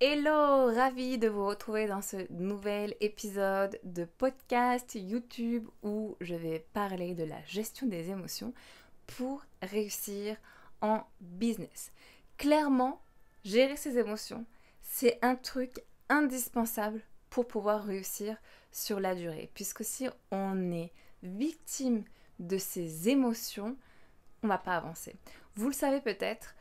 Hello, ravie de vous retrouver dans ce nouvel épisode de podcast YouTube où je vais parler de la gestion des émotions pour réussir en business. Clairement, gérer ses émotions, c'est un truc indispensable pour pouvoir réussir sur la durée. Puisque si on est victime de ses émotions, on ne va pas avancer. Vous le savez peut-être,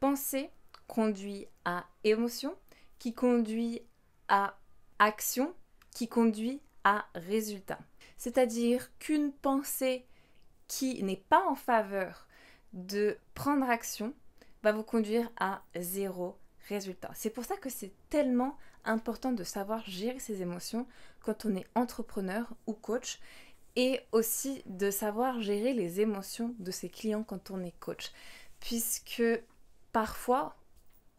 penser conduit à émotion, qui conduit à action, qui conduit à résultat. C'est-à-dire qu'une pensée qui n'est pas en faveur de prendre action va vous conduire à zéro résultat. C'est pour ça que c'est tellement important de savoir gérer ses émotions quand on est entrepreneur ou coach et aussi de savoir gérer les émotions de ses clients quand on est coach. Puisque parfois,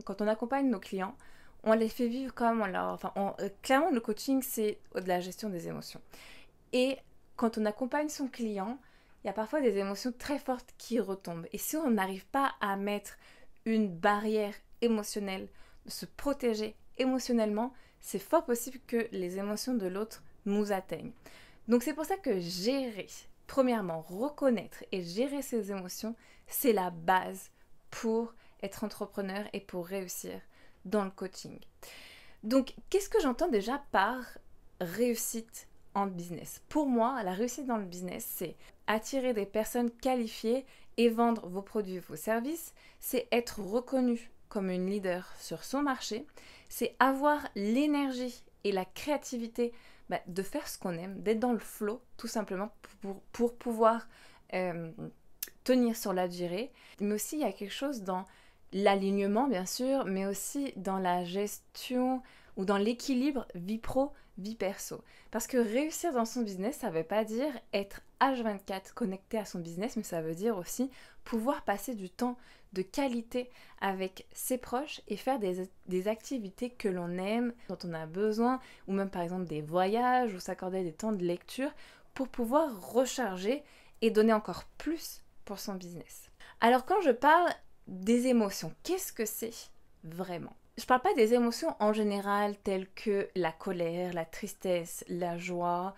quand on accompagne nos clients, on les fait vivre comme on leur... clairement, le coaching, c'est de la gestion des émotions. Et quand on accompagne son client, il y a parfois des émotions très fortes qui retombent. Et si on n'arrive pas à mettre une barrière émotionnelle, de se protéger émotionnellement, c'est fort possible que les émotions de l'autre nous atteignent. Donc c'est pour ça que gérer, premièrement, reconnaître et gérer ses émotions, c'est la base pour être entrepreneur et pour réussir dans le coaching. Donc, qu'est-ce que j'entends déjà par réussite en business? Pour moi, la réussite dans le business, c'est attirer des personnes qualifiées et vendre vos produits, vos services. C'est être reconnu comme une leader sur son marché. C'est avoir l'énergie et la créativité de faire ce qu'on aime, d'être dans le flow, tout simplement, pour pouvoir tenir sur la durée. Mais aussi, il y a quelque chose dans l'alignement, bien sûr, mais aussi dans la gestion ou dans l'équilibre vie pro, vie perso. Parce que réussir dans son business, ça ne veut pas dire être H24 connecté à son business, mais ça veut dire aussi pouvoir passer du temps de qualité avec ses proches et faire des activités que l'on aime, dont on a besoin, ou même par exemple des voyages, ou s'accorder des temps de lecture pour pouvoir recharger et donner encore plus pour son business. Alors quand je parle des émotions, qu'est-ce que c'est vraiment? Je parle pas des émotions en général telles que la colère, la tristesse, la joie.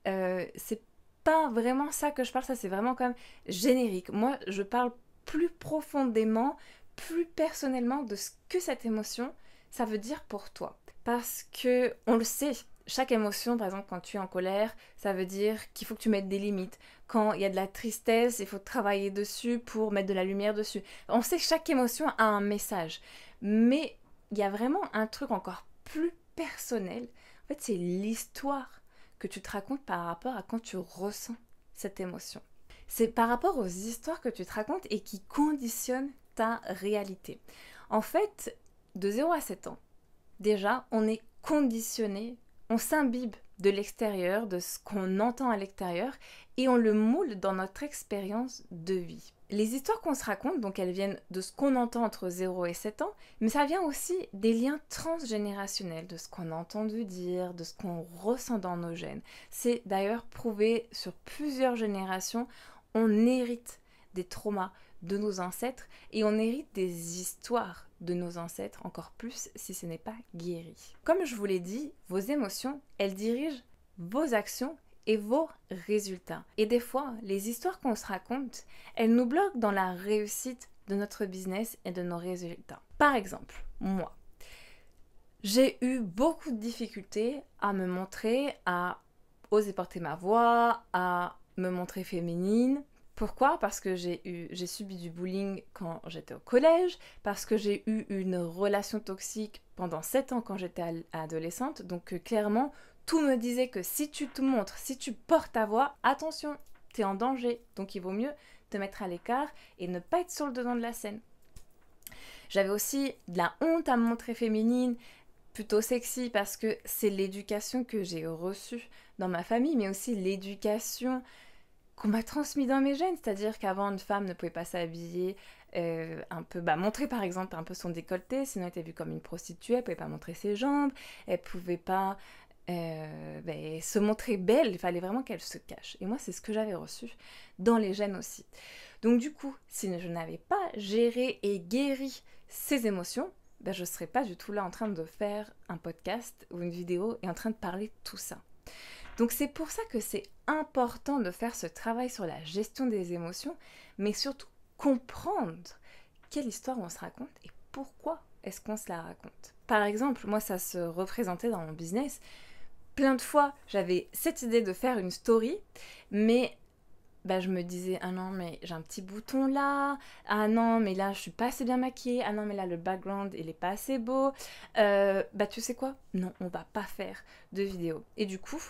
C'est pas vraiment ça que je parle, ça c'est vraiment comme générique. Moi, je parle plus profondément, plus personnellement de ce que cette émotion, ça veut dire pour toi. Parce que on le sait, chaque émotion, par exemple, quand tu es en colère, ça veut dire qu'il faut que tu mettes des limites. Quand il y a de la tristesse, il faut travailler dessus pour mettre de la lumière dessus. On sait que chaque émotion a un message. Mais il y a vraiment un truc encore plus personnel. En fait, c'est l'histoire que tu te racontes par rapport à quand tu ressens cette émotion. C'est par rapport aux histoires que tu te racontes et qui conditionnent ta réalité. En fait, de 0 à 7 ans, déjà, on est conditionné, on s'imbibe de l'extérieur, de ce qu'on entend à l'extérieur, et on le moule dans notre expérience de vie. Les histoires qu'on se raconte, donc elles viennent de ce qu'on entend entre 0 et 7 ans, mais ça vient aussi des liens transgénérationnels, de ce qu'on a entendu dire, de ce qu'on ressent dans nos gènes. C'est d'ailleurs prouvé sur plusieurs générations, on hérite des traumas de nos ancêtres et on hérite des histoires de nos ancêtres, encore plus si ce n'est pas guéri. Comme je vous l'ai dit, vos émotions, elles dirigent vos actions et vos résultats. Et des fois, les histoires qu'on se raconte, elles nous bloquent dans la réussite de notre business et de nos résultats. Par exemple, moi, j'ai eu beaucoup de difficultés à me montrer, à oser porter ma voix, à me montrer féminine. Pourquoi? Parce que j'ai subi du bullying quand j'étais au collège, parce que j'ai eu une relation toxique pendant 7 ans quand j'étais adolescente. Donc clairement, tout me disait que si tu te montres, si tu portes ta voix, attention, t'es en danger. Donc il vaut mieux te mettre à l'écart et ne pas être sur le devant de la scène. J'avais aussi de la honte à me montrer féminine, plutôt sexy, parce que c'est l'éducation que j'ai reçue dans ma famille, mais aussi l'éducation qu'on m'a transmis dans mes gènes, c'est-à-dire qu'avant une femme ne pouvait pas s'habiller un peu, montrer par exemple un peu son décolleté, sinon elle était vue comme une prostituée, elle pouvait pas montrer ses jambes, elle pouvait pas se montrer belle, il fallait vraiment qu'elle se cache. Et moi c'est ce que j'avais reçu dans les gènes aussi. Donc du coup, si je n'avais pas géré et guéri ces émotions, ben, je ne serais pas du tout là en train de faire un podcast ou une vidéo et en train de parler de tout ça. Donc c'est pour ça que c'est important de faire ce travail sur la gestion des émotions, mais surtout comprendre quelle histoire on se raconte et pourquoi est-ce qu'on se la raconte. Par exemple, moi ça se représentait dans mon business. Plein de fois, j'avais cette idée de faire une story, mais je me disais, ah non, mais j'ai un petit bouton là, ah non, mais là, je suis pas assez bien maquillée, ah non, mais là, le background, il est pas assez beau. Tu sais quoi? Non, on va pas faire de vidéo. Et du coup,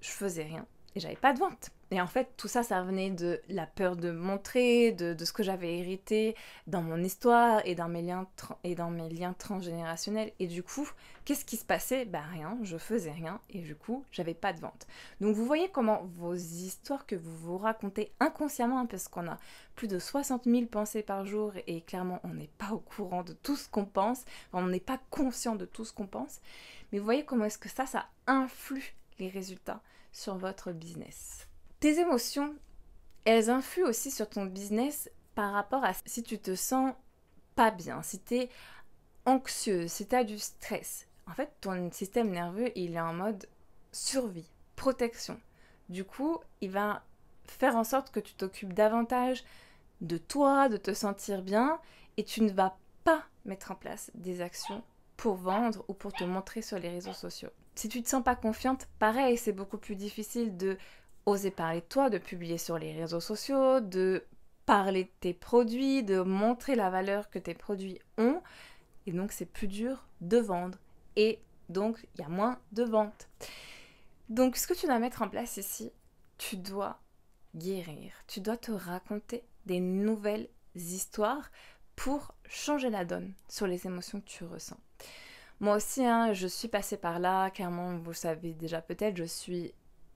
je faisais rien et j'avais pas de vente. Et en fait, tout ça, ça venait de la peur de montrer, de ce que j'avais hérité dans mon histoire et dans mes liens transgénérationnels. Et du coup, qu'est-ce qui se passait? Rien, je faisais rien et du coup, j'avais pas de vente. Donc vous voyez comment vos histoires que vous vous racontez inconsciemment, parce qu'on a plus de 60 000 pensées par jour et clairement, on n'est pas au courant de tout ce qu'on pense, on n'est pas conscient de tout ce qu'on pense. Mais vous voyez comment est-ce que ça influe les résultats sur votre business. Tes émotions, elles influent aussi sur ton business par rapport à si tu te sens pas bien, si tu es anxieuse, si tu as du stress. En fait, ton système nerveux, il est en mode survie, protection. Du coup, il va faire en sorte que tu t'occupes davantage de toi, de te sentir bien, et tu ne vas pas mettre en place des actions pour vendre ou pour te montrer sur les réseaux sociaux. Si tu te sens pas confiante, pareil, c'est beaucoup plus difficile de oser parler de toi, de publier sur les réseaux sociaux, de parler de tes produits, de montrer la valeur que tes produits ont. Et donc, c'est plus dur de vendre. Et donc, il y a moins de ventes. Donc, ce que tu dois mettre en place ici, tu dois guérir. Tu dois te raconter des nouvelles histoires pour changer la donne sur les émotions que tu ressens. Moi aussi, je suis passée par là. Clairement, vous savez déjà peut-être, je suis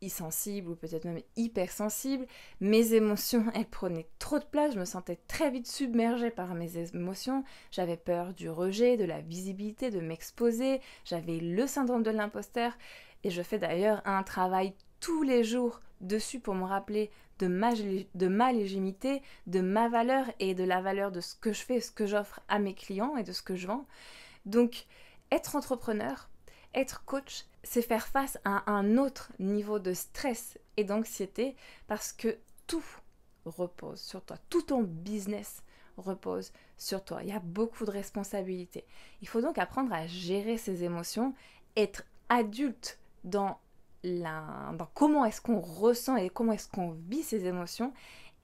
sensible ou peut-être même hypersensible. Mes émotions, elles prenaient trop de place. Je me sentais très vite submergée par mes émotions. J'avais peur du rejet, de la visibilité, de m'exposer. J'avais le syndrome de l'imposteur. Et je fais d'ailleurs un travail tous les jours dessus pour me rappeler de ma légitimité, de ma valeur et de la valeur de ce que je fais, ce que j'offre à mes clients et de ce que je vends. Donc, être entrepreneur, être coach, c'est faire face à un autre niveau de stress et d'anxiété parce que tout repose sur toi. Tout ton business repose sur toi. Il y a beaucoup de responsabilités. Il faut donc apprendre à gérer ses émotions, être adulte dans comment est-ce qu'on ressent et comment est-ce qu'on vit ses émotions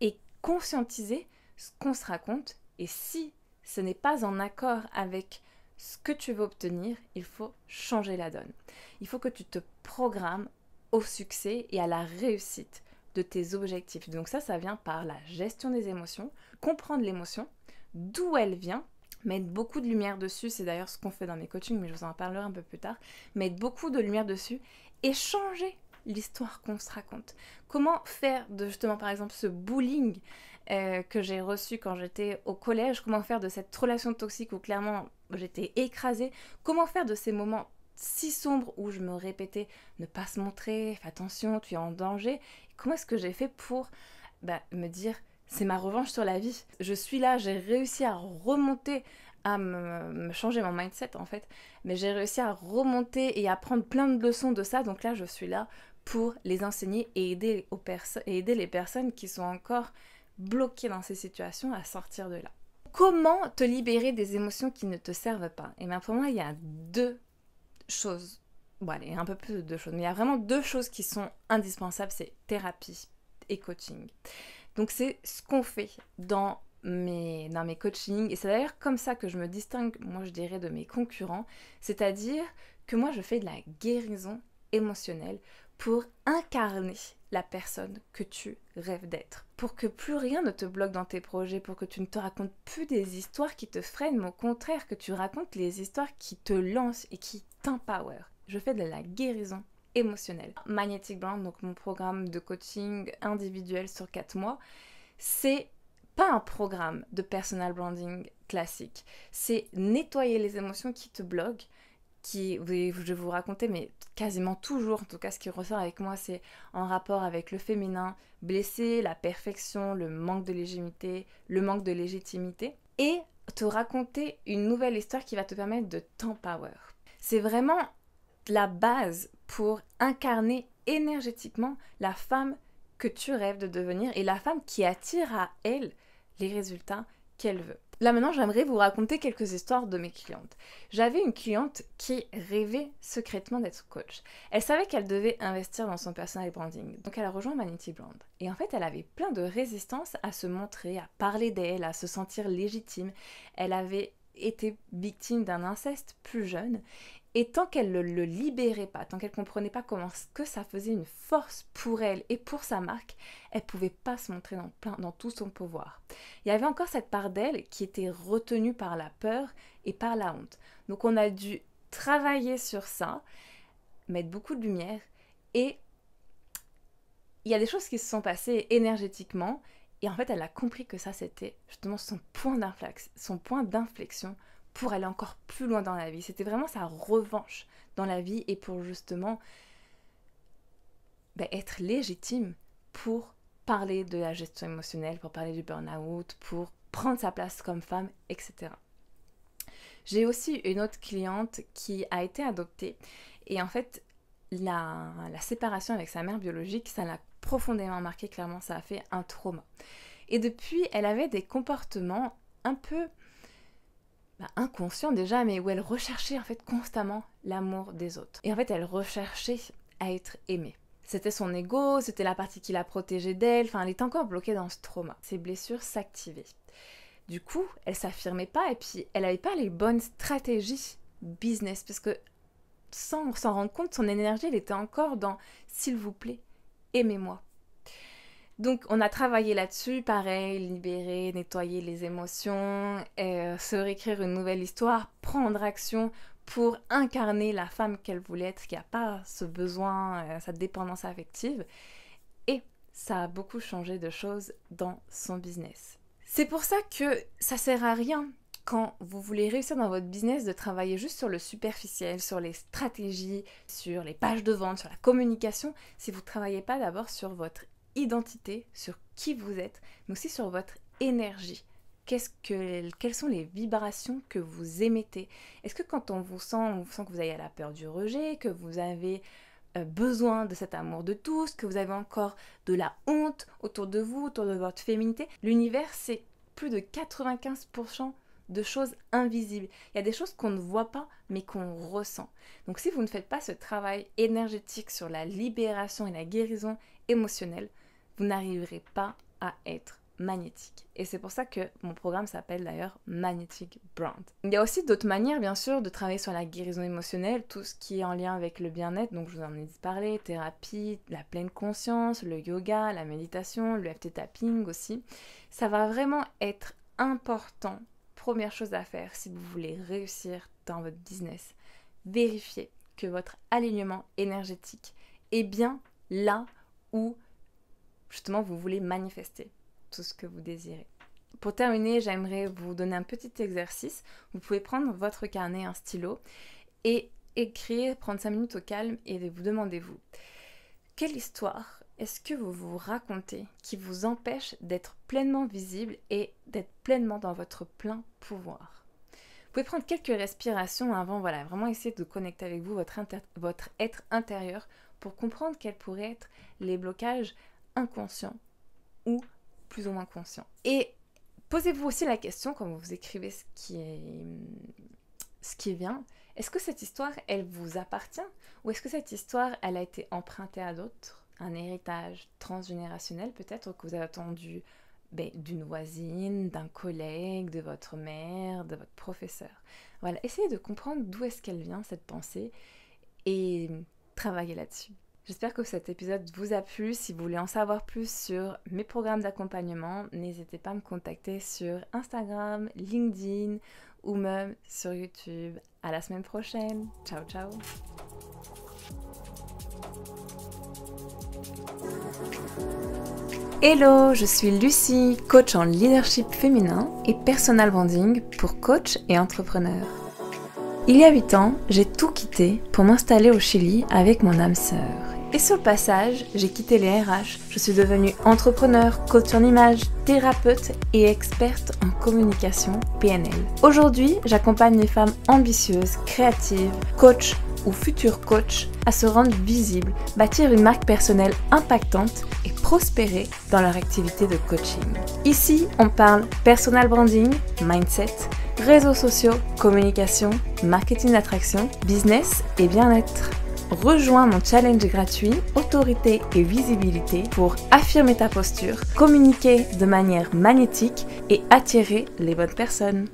et conscientiser ce qu'on se raconte. Et si ce n'est pas en accord avec ce que tu veux obtenir, il faut changer la donne. Il faut que tu te programmes au succès et à la réussite de tes objectifs. Donc ça vient par la gestion des émotions, comprendre l'émotion, d'où elle vient, mettre beaucoup de lumière dessus, c'est d'ailleurs ce qu'on fait dans mes coachings, mais je vous en parlerai un peu plus tard, mettre beaucoup de lumière dessus et changer l'histoire qu'on se raconte. Comment faire de justement par exemple ce bullying que j'ai reçu quand j'étais au collège, comment faire de cette relation toxique où clairement j'étais écrasée, comment faire de ces moments si sombres où je me répétais ne pas se montrer, fais attention, tu es en danger, comment est-ce que j'ai fait pour me dire c'est ma revanche sur la vie, je suis là, j'ai réussi à remonter, à me changer mon mindset en fait, mais j'ai réussi à remonter et à prendre plein de leçons de ça, donc là je suis là pour les enseigner et aider les personnes qui sont encore bloquées dans ces situations à sortir de là. Comment te libérer des émotions qui ne te servent pas? Et bien pour moi il y a deux choses, un peu plus de deux choses, mais il y a vraiment deux choses qui sont indispensables, c'est thérapie et coaching. Donc c'est ce qu'on fait dans mes coachings, et c'est d'ailleurs comme ça que je me distingue, moi je dirais, de mes concurrents, c'est-à-dire que moi je fais de la guérison émotionnelle pour incarner la personne que tu rêves d'être, pour que plus rien ne te bloque dans tes projets, pour que tu ne te racontes plus des histoires qui te freinent, mais au contraire que tu racontes les histoires qui te lancent et qui t'empower. Je fais de la guérison émotionnelle. Magnetic Brand, donc mon programme de coaching individuel sur 4 mois, c'est pas un programme de personal branding classique, c'est nettoyer les émotions qui te bloquent, je vais vous raconter, mais quasiment toujours, en tout cas ce qui ressort avec moi, c'est en rapport avec le féminin, blessé, la perfection, le manque de légitimité, et te raconter une nouvelle histoire qui va te permettre de t'empower. C'est vraiment la base pour incarner énergétiquement la femme que tu rêves de devenir et la femme qui attire à elle les résultats qu'elle veut. Là maintenant, j'aimerais vous raconter quelques histoires de mes clientes. J'avais une cliente qui rêvait secrètement d'être coach. Elle savait qu'elle devait investir dans son personal branding. Donc elle a rejoint Magnetic Brand. Et en fait, elle avait plein de résistance à se montrer, à parler d'elle, à se sentir légitime. Elle avait été victime d'un inceste plus jeune. Et tant qu'elle ne le libérait pas, tant qu'elle ne comprenait pas comment que ça faisait une force pour elle et pour sa marque, elle ne pouvait pas se montrer dans tout son pouvoir. Il y avait encore cette part d'elle qui était retenue par la peur et par la honte. Donc on a dû travailler sur ça, mettre beaucoup de lumière, et il y a des choses qui se sont passées énergétiquement, et en fait elle a compris que ça c'était justement son point d'inflexion pour aller encore plus loin dans la vie. C'était vraiment sa revanche dans la vie et pour justement être légitime pour parler de la gestion émotionnelle, pour parler du burn-out, pour prendre sa place comme femme, etc. J'ai aussi une autre cliente qui a été adoptée et en fait la séparation avec sa mère biologique, ça l'a profondément marquée, clairement ça a fait un trauma. Et depuis, elle avait des comportements un peu inconscient déjà, mais où elle recherchait en fait constamment l'amour des autres. Et en fait, elle recherchait à être aimée. C'était son ego, c'était la partie qui la protégeait d'elle, enfin elle était encore bloquée dans ce trauma. Ses blessures s'activaient. Du coup, elle s'affirmait pas et puis elle n'avait pas les bonnes stratégies business parce que sans s'en rendre compte, son énergie, elle était encore dans « s'il vous plaît, aimez-moi ». Donc on a travaillé là-dessus, pareil, libérer, nettoyer les émotions, se réécrire une nouvelle histoire, prendre action pour incarner la femme qu'elle voulait être, qui n'a pas ce besoin, cette dépendance affective. Et ça a beaucoup changé de choses dans son business. C'est pour ça que ça sert à rien quand vous voulez réussir dans votre business de travailler juste sur le superficiel, sur les stratégies, sur les pages de vente, sur la communication, si vous ne travaillez pas d'abord sur votre identité, sur qui vous êtes, mais aussi sur votre énergie. Quelles sont les vibrations que vous émettez? Est-ce que quand on vous sent que vous avez la peur du rejet, que vous avez besoin de cet amour de tous, que vous avez encore de la honte autour de vous, autour de votre féminité? L'univers, c'est plus de 95% de choses invisibles. Il y a des choses qu'on ne voit pas, mais qu'on ressent. Donc si vous ne faites pas ce travail énergétique sur la libération et la guérison émotionnelle, vous n'arriverez pas à être magnétique. Et c'est pour ça que mon programme s'appelle d'ailleurs Magnetic Brand. Il y a aussi d'autres manières, bien sûr, de travailler sur la guérison émotionnelle, tout ce qui est en lien avec le bien-être, donc je vous en ai parlé, thérapie, la pleine conscience, le yoga, la méditation, le EFT tapping aussi. Ça va vraiment être important, première chose à faire si vous voulez réussir dans votre business, vérifiez que votre alignement énergétique est bien là où justement vous voulez manifester tout ce que vous désirez. Pour terminer, j'aimerais vous donner un petit exercice. Vous pouvez prendre votre carnet, un stylo et écrire, prendre 5 minutes au calme et vous demandez-vous quelle histoire est-ce que vous vous racontez qui vous empêche d'être pleinement visible et d'être pleinement dans votre plein pouvoir. Vous pouvez prendre quelques respirations avant, vraiment essayer de connecter avec vous, votre être intérieur pour comprendre quels pourraient être les blocages inconscients ou plus ou moins conscients. Et posez-vous aussi la question, quand vous écrivez ce qui vient, est-ce que cette histoire, elle vous appartient? Ou est-ce que cette histoire, elle a été empruntée à d'autres? Un héritage transgénérationnel peut-être que vous avez entendu d'une voisine, d'un collègue, de votre mère, de votre professeur. Voilà, essayez de comprendre d'où est-ce qu'elle vient, cette pensée, et travaillez là-dessus. J'espère que cet épisode vous a plu. Si vous voulez en savoir plus sur mes programmes d'accompagnement, n'hésitez pas à me contacter sur Instagram, LinkedIn ou même sur YouTube. À la semaine prochaine. Ciao, ciao. Hello, je suis Lucie, coach en leadership féminin et personal branding pour coach et entrepreneur. Il y a 8 ans, j'ai tout quitté pour m'installer au Chili avec mon âme sœur. Et sur le passage, j'ai quitté les RH. Je suis devenue entrepreneur, coach en image, thérapeute et experte en communication PNL. Aujourd'hui, j'accompagne les femmes ambitieuses, créatives, coachs ou futurs coachs à se rendre visibles, bâtir une marque personnelle impactante et prospérer dans leur activité de coaching. Ici, on parle personal branding, mindset, réseaux sociaux, communication, marketing d'attraction, business et bien-être. Rejoins mon challenge gratuit Autorité et visibilité pour affirmer ta posture, communiquer de manière magnétique et attirer les bonnes personnes.